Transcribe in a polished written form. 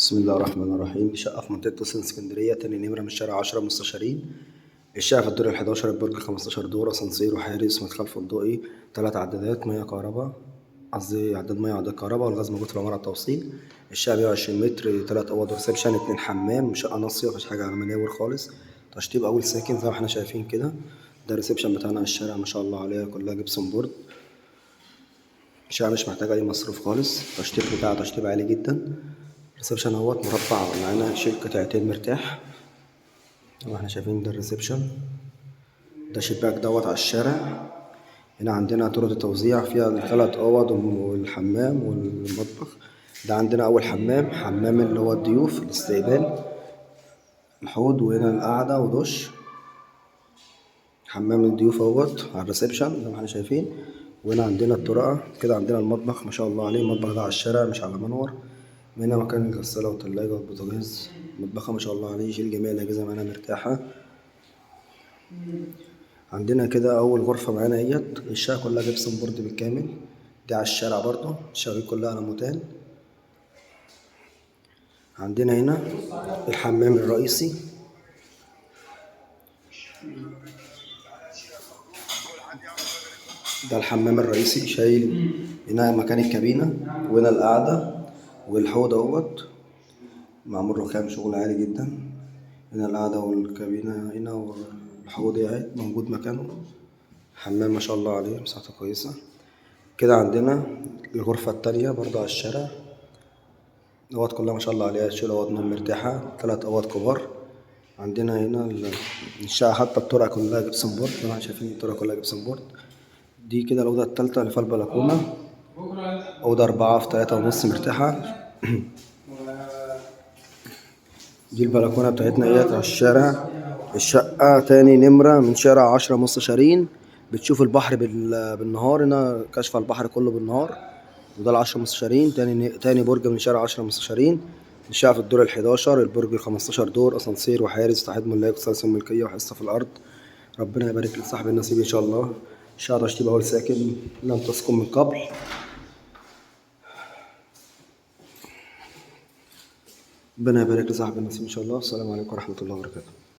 بسم الله الرحمن الرحيم. شقة في منطقة قصر اسكندرية، تاني نمرة من شارع 10 مستشارين. الشقة في الدور ال11، البرج 15 دور، أسانسير وحارس، مدخل فندقي، 3 عدادات مياه كهرباء، قصدي عداد مياه وعداد كهرباء، والغاز موجود في العمارة على التوصيل. الشقة 120 متر، 3 أوض وريسبشن، 2 حمام، شقة ناصية مفيهاش حاجة على مناور خالص. تشطيب أول ساكن زي ما احنا شايفين كده. ده الريسبشن بتاعنا على الشارع ما شاء الله عليها، كلها جبسون بورد. الشقة مش محتاجة أي مصروف خالص، التشطيب بتاعها تشطيب عالي جدا. الريسبشن اهوت مربع، معانا شيل قطعتين مرتاح زي ما احنا شايفين. ده الريسبشن، ده شباك دوت على الشارع. هنا عندنا طرق التوزيع فيها ال3 أوض والحمام والمطبخ. ده عندنا أول حمام، حمام اللي هو الضيوف الاستقبال، الحوض، وهنا القعدة ودش. حمام الضيوف اهوت على الريسبشن زي ما احنا شايفين. وهنا عندنا الطرقة كده، عندنا المطبخ ما شاء الله عليه. المطبخ ده على الشارع مش على منور. هنا مكان الغسالة والتلاجة والبوتاجاز. مطبخها ما شاء الله عليه، يشيل جميع الأجهزة معانا مرتاحة. عندنا كده أول غرفة معانا اهيت. الشقة كلها جبسون بورد بالكامل. دي على الشارع برضه، الشبابيك كلها على موتان. عندنا هنا الحمام الرئيسي. ده الحمام الرئيسي، شايل هنا مكان الكابينة، وهنا القعدة، والحوض اهوت معمول رخام، شغل عالي جدا. هنا القعدة والكابينة هنا، والحوض اهي موجود مكانه. حمام ما شاء الله عليه، مساحته كويسة. كده عندنا الغرفة التانية برضه على الشارع. الأوض كلها ما شاء الله عليها، تشيل أوض نوم مرتاحة، 3 أوض كبار. عندنا هنا الشقة حتى الطرق كلها جبسون بورد زي ما احنا شايفين، الطرق كلها جبسون بورد. دي كده الأوضة التالتة اللي فيها البلكونة، أوضة 4 في 3.5 مرتاحة. دي البلكونة بتاعتنا اهيت على الشارع. الشقة تاني نمرة من شارع 10 مستشارين. بتشوف البحر بالنهار، هنا كشف البحر كله بالنهار. وده ال10 مستشارين، تاني برج من شارع 10 مستشارين. الشقة في الدور ال11، البرج 15 دور، أسانسير وحارس، تحديد ملاك وسلاسل ملكية وحصة في الأرض. ربنا يبارك لصاحب النصيب إن شاء الله. الشقة تشطيب أول ساكن، لم تسكن من قبل. ربنا يبارك لصاحب النصيب إن شاء الله. السلام عليكم ورحمة الله وبركاته.